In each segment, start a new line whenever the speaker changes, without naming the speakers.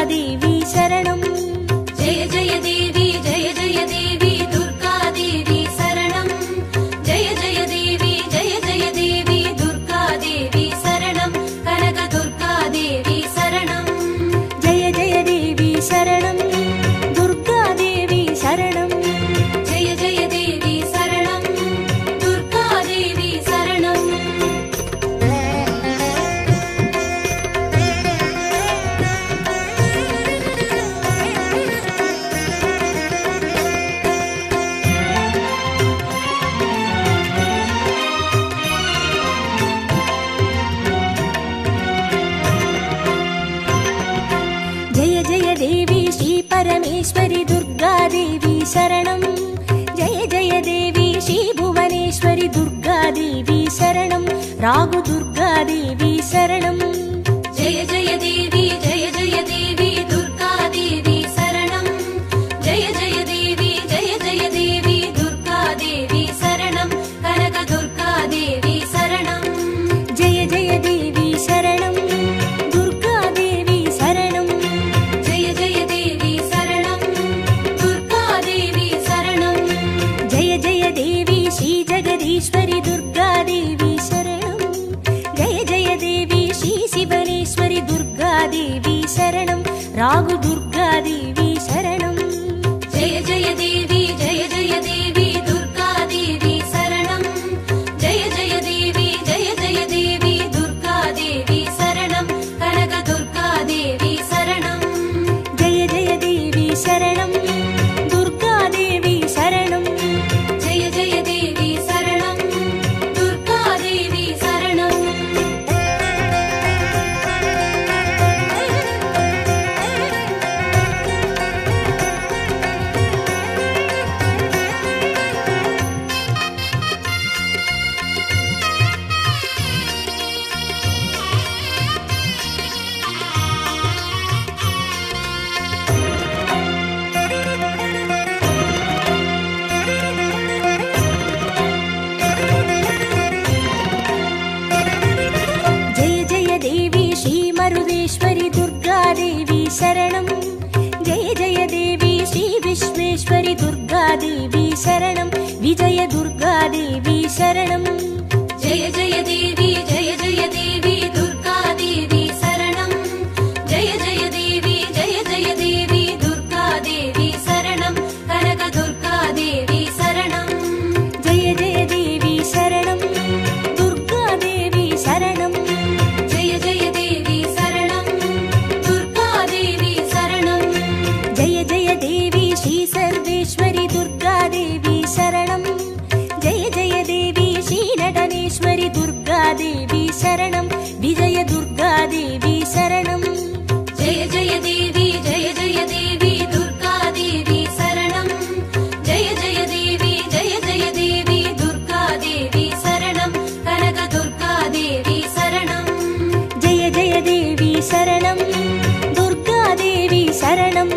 देवी शरणं
जय जय देवी दुर्गा देवी शरणं जय जय देवी दुर्गा देवी शरणं कनक दुर्गा देवी शरणं
जय जय देवी शरणं दुर्गा देवी शरणं
जय जय देवी शरणं दुर्गा देवी शरणं
जय जय देवी श्री परमेश्वरी दुर्गा देवी शरणं जय जय देवी श्री भुवनेश्वरी दुर्गा देवी शरणं रागु दुर्गा देवी शरणं
जय जय देवी दुर्गा देवी शरणं जय जय देवी दुर्गा देवी शरणं कनक दुर्गा देवी शरणं
जय जय देवी शरणं दुर्गा देवी शरणं
जय जय देवी शरणं दुर्गा देवी शरणं
जय जय देवी श्री जगदीश्वरी दुर्गा देवी शरणं जय जय देवी श्री शिवनेश्वरी दुर्गा देवी शरणं रागु दुर्गा देवी शरणं
जय जय देवी दुर्गा देवी शरणं जय जय देवी दुर्गा देवी शरणं कनक दुर्गा देवी शरणं
जय जय देवी शरणं दुर्गा देवी शरणं
जय जय देवी शरणं दुर्गा देवी शरणं
जय जय देवी श्री मरुदेश्वरी दुर्गा देवी शरणं जय जय देवी श्री विश्वेश्वरी दुर्गा देवी शरणं विजय दुर्गा देवी शरणं
जय जय देवी दुर्गा देवी शरणं जय जय देवी दुर्गा देवी शरणं कनक दुर्गा देवी शरणं
जय जय देवी शरणं दुर्गा देवी शरणं
जय जय देवी शरणं दुर्गा देवी शरणं
जय जय देवी श्री सर्वेश्वरी दुर्गा देवी शरणं जय जय देवी श्री नटनेश्वरी दुर्गा देवी शरणं विजय दुर्गा देवी शरणं
जय जय देवी दुर्गा देवी शरणं जय जय देवी दुर्गा देवी शरणं कनक दुर्गा देवी शरणं
जय जय देवी शरणं दुर्गा देवी शरणं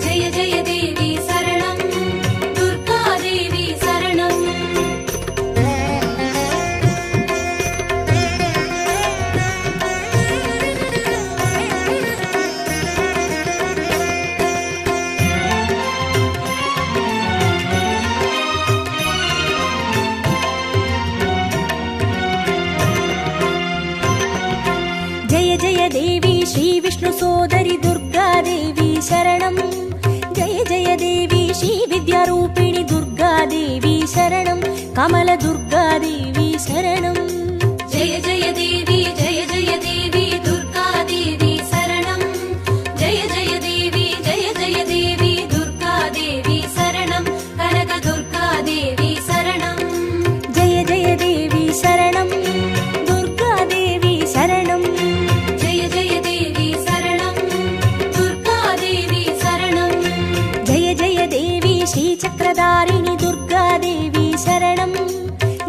जय जय देवी शरणं दुर्गा देवी शरणं
जय जय देवी श्री विष्णु सोदरी दुर्गा देवी शरणं जय जय देवी श्री विद्यारूपिणी दुर्गा देवी शरणं कमल दुर्गा देवी शरणं
जय जय देवी दुर्गा देवी शरणं जय जय देवी दुर्गा देवी शरणं कनक दुर्गा देवी शरणं
जय जय देवी शरणं दुर्गा देवी शरणं
जय जय देवी शरणं दुर्गा देवी शरणं
जय जय देवी श्री चक्रधारिणी दुर्गा देवी शरणं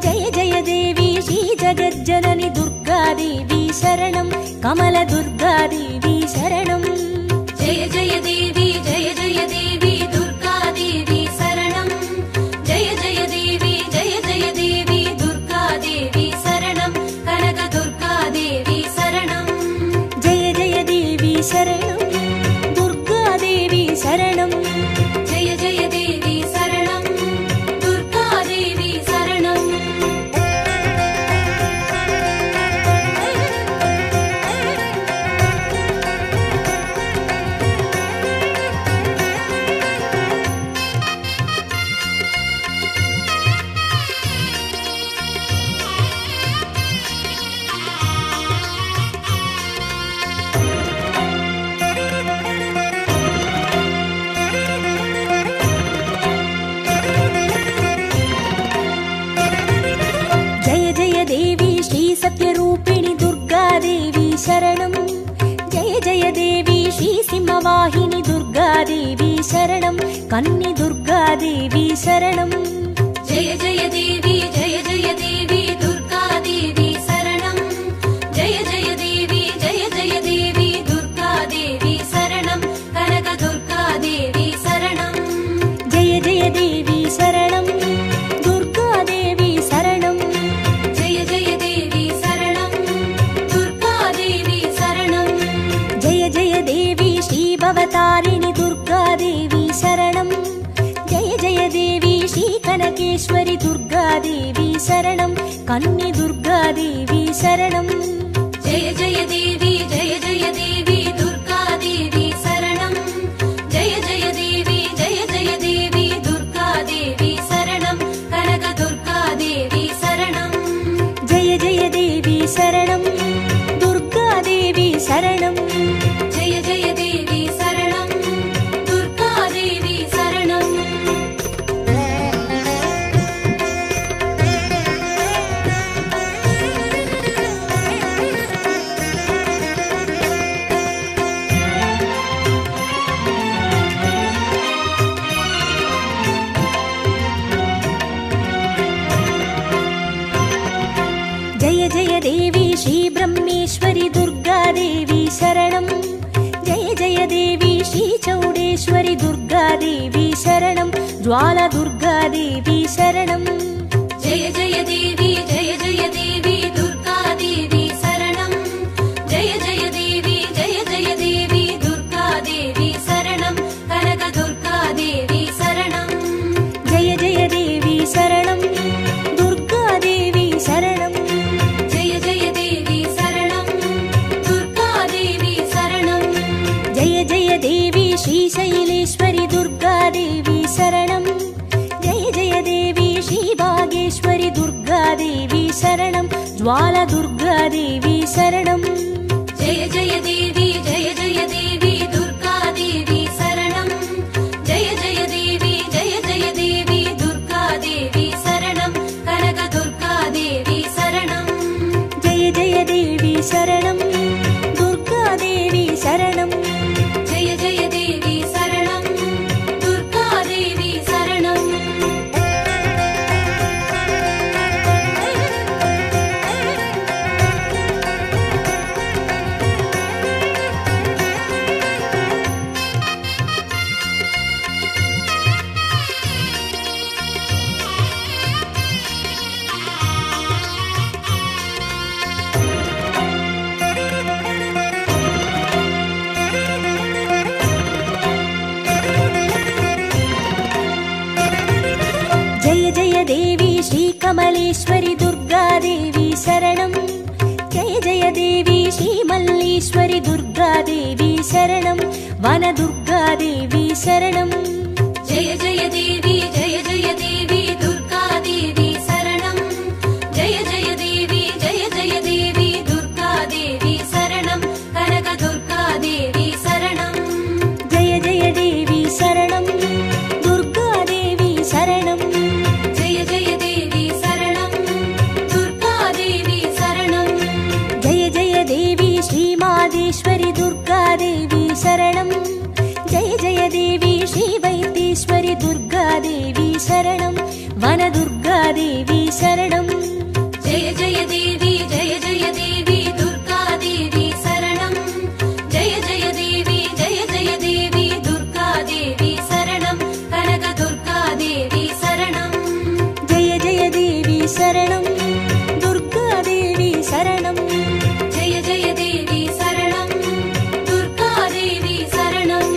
जय जय देवी श्री जगज्जननी दुर्गा देवी शरणं कमल दुर्गा देवी शरणं
जय जय देवी दुर्गा देवी शरणं जय जय देवी दुर्गा देवी शरणं कनक दुर्गा देवी शरणं
जय जय देवी शरणं देवी श्रीसिंहवाहिनी दुर्गादेवी शरणं कन्नि दुर्गादेवी शरणं
जय जय देवी दुर्गादेवी शरणं जय जय देवी दुर्गादेवी शरणं कनक दुर्गादेवी शरणं
जय जय देवी शरणं दुर्गादेवी शरणं
जय जय देवी शरणं दुर्गादेवी शरणं
जय जय देवी श्रीभवतारिणि दुर्गादेवी शरणं जय जय देवी श्रीकनकेश्वरि दुर्गादेवी शरणं कन्नि दुर्गादेवी शरणं
जय जय देवी दुर्गादेवी शरणं जय जय देवी दुर्गादेवी शरणं कनक दुर्गादेवी शरणं
जय जय देवी शरणं दुर्गादेवी शरणं
जय जय देवी शरणं दुर्गादेवी शरणं जय जय देवी श्रीब्रह्मेश्वरि दुर्गादेवी शरणं जय जय देवी श्रीचौडेश्वरि दुर्गादेवी शरणं ज्वालदुर्गादेवी शरणं जय जय देवी दुर्गादेवी शरणं जय जय देवी दुर्गादेवी शरणं कनक दुर्गादेवी शरणं
जय जय देवी शरणं दुर्गादेवी शरणं
जय जय देवी शरणं दुर्गादेवी शरणं
जय जय देवी श्रीशैलेश्वरि दुर्गादेवी शरणं जय जय देवी श्रीबागेश्वरि दुर्गादेवी शरणं ज्वालदुर्गादेवी शरणं
जय जय देवी दुर्गादेवी शरणं जय जय देवी दुर्गादेवी शरणं कनक दुर्गादेवी शरणं
जय जय देवी शरणं दुर्गादेवी शरणं
जय जय देवी शरणं दुर्गादेवी शरणं
जय जय देवी श्रीकमलेश्वरि दुर्गादेवी शरणं जय जय देवी श्रीमल्लीश्वरि दुर्गादेवी शरणं वनदुर्गादेवी शरणं
जय जय देवी दुर्गादेवी शरणं जय जय देवी दुर्गादेवी शरणं कनक दुर्गादेवी शरणं
जय जय देवी शरणं दुर्गादेवी शरणं
जय जय देवी शरणं दुर्गादेवी शरणं
जय जय देवी श्रीमादेश्वरि दुर्गादेवी शरणं जय जय देवी श्रीवैद्येश्वरि दुर्गादेवी शरणं वनदुर्गादेवी शरणं
जय जय देवी दुर्गादेवी शरणं जय जय देवी दुर्गादेवी शरणं कनक दुर्गादेवी शरणं
जय जय देवी शरणं दुर्गादेवी शरणं
जय जय देवी शरणं दुर्गादेवी शरणं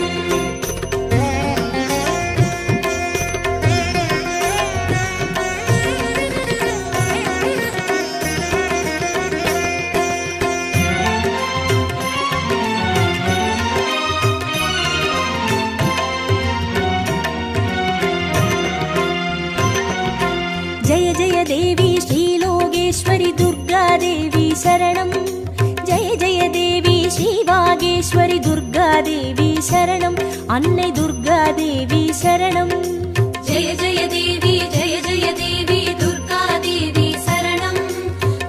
जय जय देवी श्रीलोकेश्वरि दुर्गादेवी शरणं जय जय देवी श्रीवागेश्वरि दुर्गादेवी शरणं अन्नै दुर्गादेवी शरणं
जय जय देवी दुर्गादेवी शरणं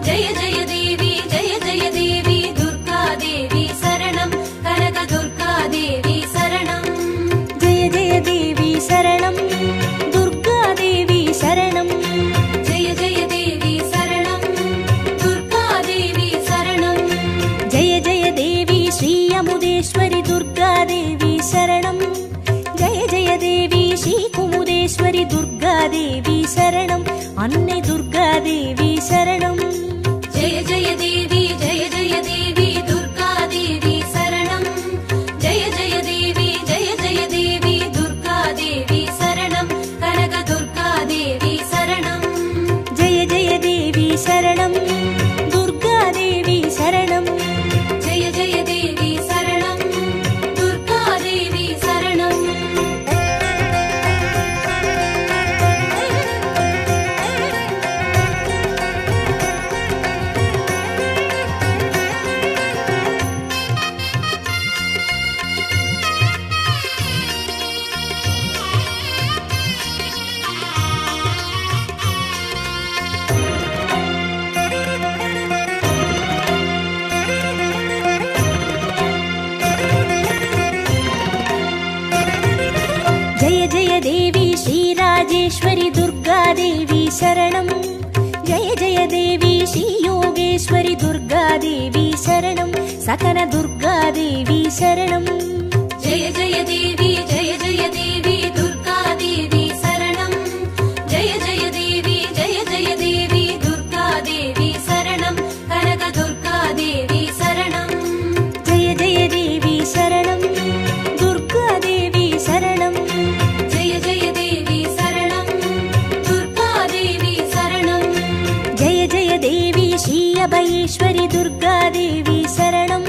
जय जय देवी दुर्गादेवी शरणं कनक
शरणं जय जय देवी श्रीयोगेश्वरि दुर्गा देवी शरणं सकल दुर्गा देवी शरणं
जय जय देवी दुर्गा देवी शरणं जय जय देवी दुर्गा देवी शरणं कनक दुर्गा देवी शरणं
जय जय देवी शरणं दुर्गा देवी शरणं
जय जय देवी शरणं दुर्गा देवी शरणं
जय जय देवी श्री अभयेश्वरि दुर्गा देवी शरणं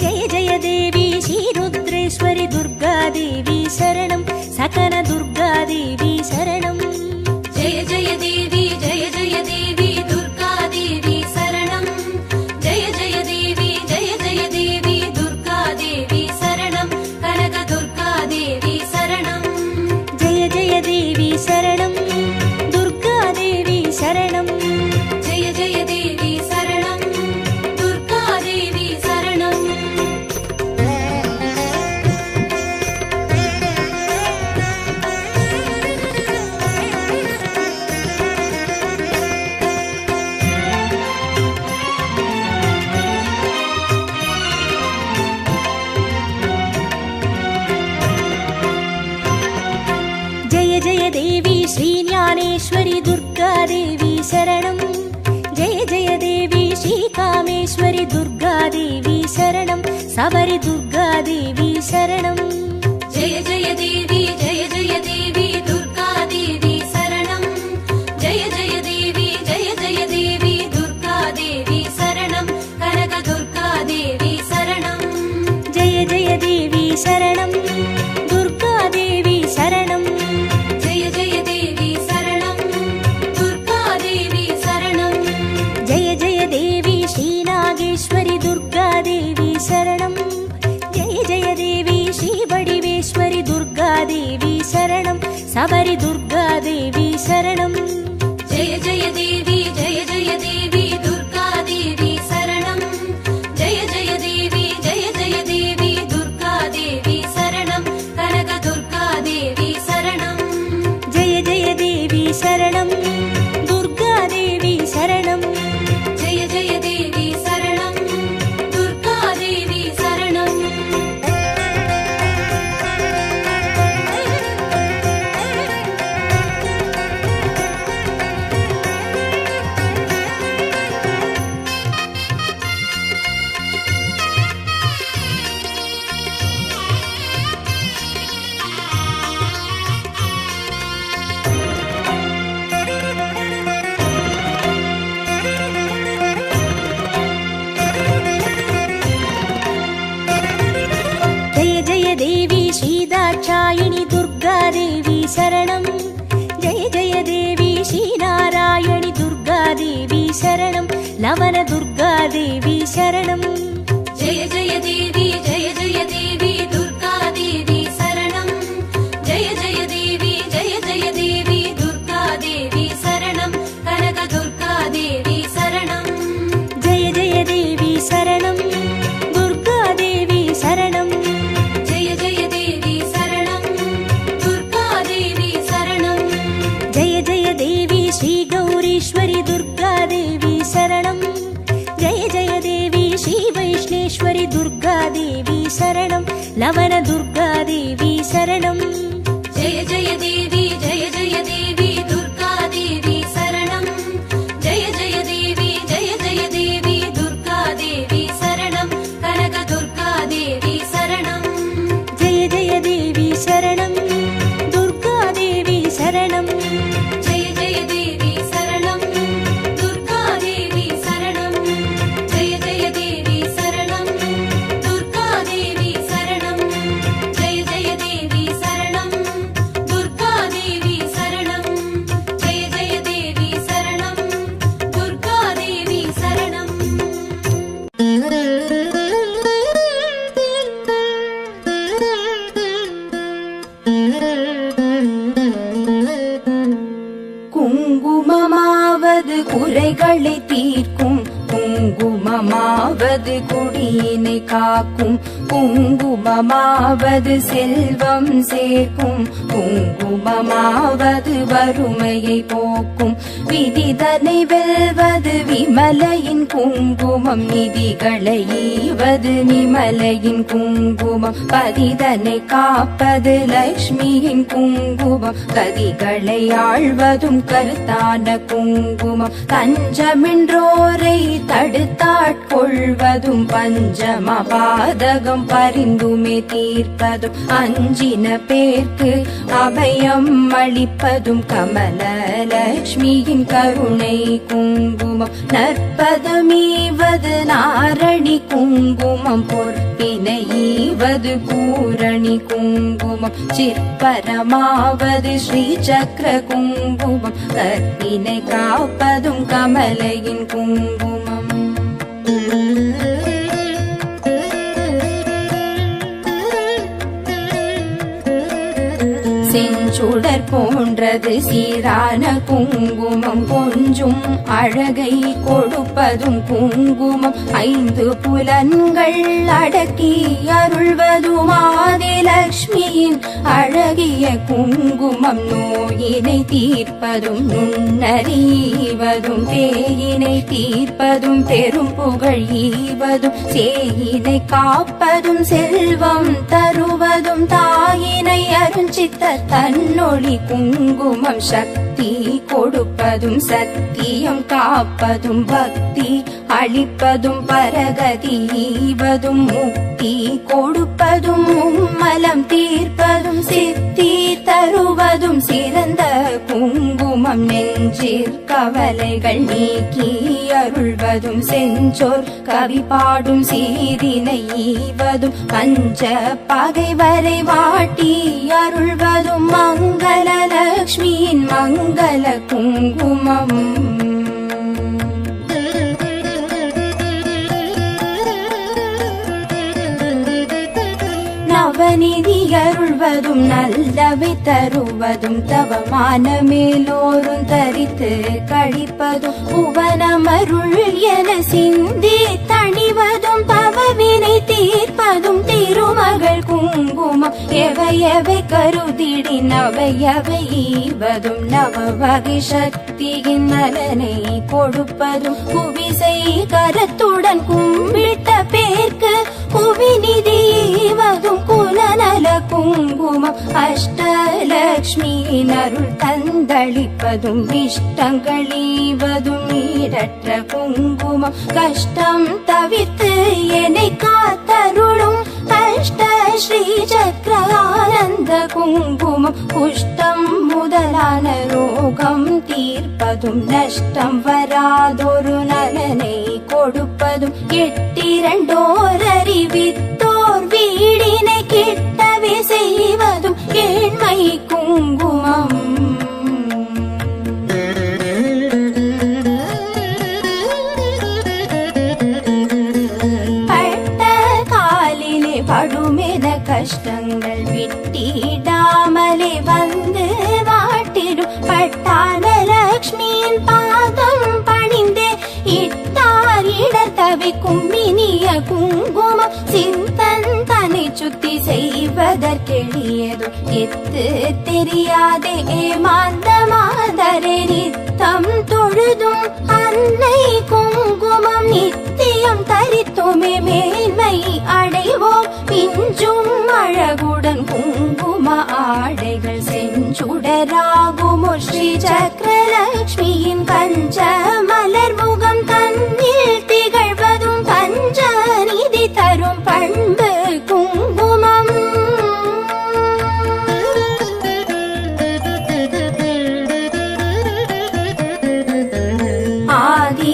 जय जय देवी श्री रुद्रेश्वरि दुर्गा देवी शरणं सकल दुर्गा देवी शरणं
जय जय देवी दुर्गा देवी शरणं जय जय देवी दुर्गा देवी शरणं कनक दुर्गा देवी शरणं
जय जय देवी शरणं दुर्गा देवी शरणं
जय जय देवी शरणं दुर्गा देवी शरणं
जय जय देवी श्री ज्ञानेश्वरि दुर्गा देवी शरणं जय जय देवी श्री कामेश्वरि दुर्गा देवी शरणं सबरि दुर्गा देवी शरणं
जय जय देवी दुर्गा देवी शरणं जय जय देवी दुर्गा देवी शरणं कनक दुर्गा देवी शरणं
जय जय देवी शरणं दुर्गा देवी शरणं
जय जय देवी शरणं दुर्गा देवी शरणं
जय जय देवी श्री नागेश्वरि दुर्गा देवी शरणं जय जय देवी श्री वडिवेश्वरि दुर्गा देवी शरणं सबरि दुर्गा देवी शरणं
जय जय देवी दुर्गा देवी शरणं जय जय देवी दुर्गा देवी शरणं कनक दुर्गा देवी शरणं
जय जय देवी शरणं दुर्गा देवी शरणं
जय जय देवी शरणं दुर्गा देवी शरणं
जय जय देवी श्री दाक्षायिणी दुर्गा देवी शरणं जय जय देवी श्री नारायणि दुर्गा देवी शरणं लवण दुर्गा देवी शरणं
जय जय देवी दुर्गा देवी शरणं जय जय देवी दुर्गा देवी शरणं कनक दुर्गा देवी शरणं
जय जय देवी शरणं दुर्गा देवी शरणं
जय जय देवी शरणं दुर्गा देवी शरणं
जय जय देवी श्री गौरीश्वरि दुर्गा देवी शरणं जय जय देवी श्री वैष्णेश्वरि दुर्गा देवी शरणं लवण दुर्गा देवी शरणं
जय जय देवी दुर्गा देवी शरणं जय जय देवी दुर्गा देवी शरणं कनक दुर्गा देवी शरणं
जय जय देवी शरणं दुर्गा देवी शरणं
जय जय देवी शरणं दुर्गा देवी शरणं जय जय देवी शरणं दुर्गा देवी शरणं जय जय देवी शरणं दुर्गा देवी शरणं जय जय देवी शरणं दुर्गा देवी शरणं
குங்குமமாவது குறைகளை தீர்க்கும் குங்குமம் குங்குமமாவது குடியினை காக்கும், குங்குமமாவது செல்வம் சேர்க்கும், குங்குமமாவது வறுமையை போக்கும், விதிதனை வெல்வது விமலையின் குங்குமம், நிதிகளை ஈவது நிமலையின் குங்குமம், பதிதனை காப்பது லக்ஷ்மியின் குங்குமம், கதிகளை ஆழ்வதும் கருத்தான குங்குமம், தஞ்சமென்றோரை தடுத்தாட்கொள்வதும் பஞ்சம பாதகம் பரிந்துமே தீர்ப்பதும், அஞ்சின பேர்க்கு அபயம் அளிப்பதும் கமல லக்ஷ்மியின் கருணை குங்குமம், நற்பதமீவது நாரணி குங்குமம், பொற்பினை ஈவது பூரணி குங்குமம், சிற்பரமாவது ஸ்ரீ சக்கர குங்குமம், கற்பினை காப்பதும் கமலையின் குங்குமம். செஞ்சுடர் போன்றது சீரான குங்குமம், கொஞ்சும் அழகை கொடுப்பதும் குங்குமம், ஐந்து புலன்கள் அடக்கி அருள்வதும் ஆதிலக்ஷ்மியின் அழகிய குங்குமம், நோயினை தீர்ப்பதும் நுண்ணறிவதும் பேயினை தீர்ப்பதும் பெரும் புகழ் ஈவதும், சேயினை காப்பதும் செல்வம் தருவதும், தாயினை அருஞ்சித்த தன்னொளி குங்குமம், சக்தி கொடுப்பதும் சத்தியம் காப்பதும், பக்தி அளிப்பதும் பரகதி ஈவதும், முக்தி கொடுப்பதும் மும்மலம் தீர்ப்பதும், சித்தி தருவதும் சிறந்த குங்குமம், நெஞ்சிற் கவலைகள் நீக்கி அருள்வதும், செஞ்சோர் கவி பாடும் சீரினை ஈவதும், பஞ்ச பகைவரை வாட்டி அருள்வதும், மங்கள லக்ஷ்மியின் மங்கள குங்குமம். நவநிதி அருள்வதும் நல்லவை தருவதும், தவமான மேலோரும் தரித்து கழிப்பதும், புவனமருள் என சிந்தி தணிவதும், பவவினை தீர்ப்பதும் திருமகள் குங்குமம், எவையவை கருதிடி நவையவை ஈவதும், நவ வகை சக்தியின் நலனை கொடுப்பதும், புவிசை கரத்துடன் கும்பிட்ட பேர்க்கு புவிநிதி ஈவதும் குலநல குங்குமம், அஷ்டலக்ஷ்மியின் அருள் தந்தளிப்பதும், இஷ்டங்கள் ஈவதும் ஈடற்ற குங்குமம், கஷ்டம் தவிர்த்து என்னை காத்தருளும் அஷ்ட ஸ்ரீ சக்கர ஆனந்த குங்குமம், குஷ்டம் முதலான ரோகம் தீர்ப்பதும், நஷ்டம் வராதொரு நலனை கொடுப்பதும், எட்டிரண்டோர் அறிவித்தோர் வீடினை கிட்டவே செய்வதும் ஏழ்மை குங்குமம். பட்ட காலிலே படுமென கஷ்டங்கள் விட்டிடாமலே வந்து வாட்டிடும், பட்டான லக்ஷ்மியின் பாதம் பணிந்தே இட்டார் இடர் தவிக்கும் இனிய குங்குமம், சிந்தன் தன்னை சுத்தி செய்வதற்கெளியதும் எத்து தெரியாதே ஏமாந்த மாதரே, நித்தம் தொழுதும் அன்னை குங்குமம், நித்தியம் தரித்துமே மேன்மை அடைவோம், பிஞ்சும் அழகுடன் குங்கும ஆடைகள் செஞ்சுடராகுமோ, ஸ்ரீ சக்கரலக்ஷ்மியின் பஞ்ச மலர் முகம் தன்னில் திகழ்வதும், பஞ்ச நிதி தரும் பண்பு குங்குமம்.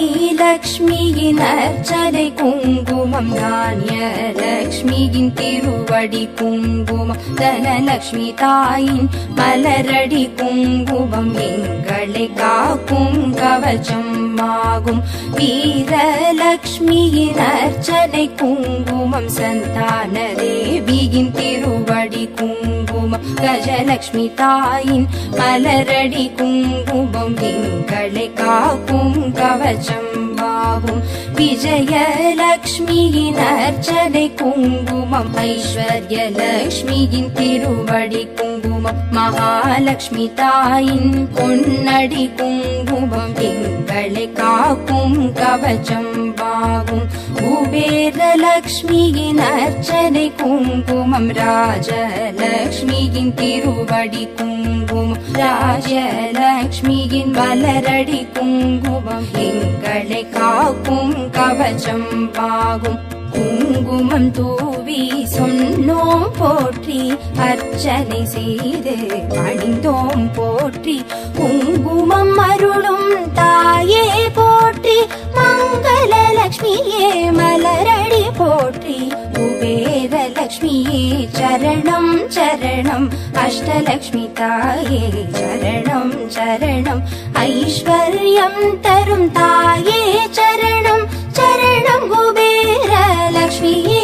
ஆதிலக்ஷ்மியின் அர்ச்சனை குங்குமம், தானிய லக்ஷ்மியின் திருவடி குங்குமம், தனலக்ஷ்மி தாயின் மலரடி குங்குமம், எங்களை காக்கும் கவச்சம் ஆகும், வீரலக்ஷ்மியின் அர்ச்சனை குங்குமம், சந்தான தேவியின் திருவடி குங்குமம், கஜலக்ஷ்மி தாயின் மலரடி குங்குமம், எங்களை காக்கும் கவச்சம் பாவும் விஜயலக்ஷ்மியின் அர்ச்சனை குங்குமம் ஐஸ்வர்யலக்ஷ்மியின் திருவடி குங்குமம் மகாலட்சுமி தாயின் பொன்னடி குங்குமம் எங்களை காக்கும் கவச்சம் பாவும் குபேரலக்ஷ்மியின் அர்ச்சனை குங்குமம் ராஜலக்ஷ்மியின் திருவடி குங்குமம் ராஜலக்ஷ்மியின் மலரடி குங்குமம் எங்களை காக்கும் கவச்சம் பாகும் குங்குமம் தூவி சொன்னோம் போற்றி அர்ச்சனை செய்து பணிந்தோம் போற்றி குங்குமம் அருளும் தாயே போற்றி மங்களலக்ஷ்மியே மலரடி போற்றி குபேரலக்ஷ்மியே சரணம் சரணம் அஷ்டலக்ஷ்மி தாயே சரணம் சரணம் ஐஸ்வர்யம் தரும் தாயே சரணம் சரணம் குபேரலக்ஷ்மியே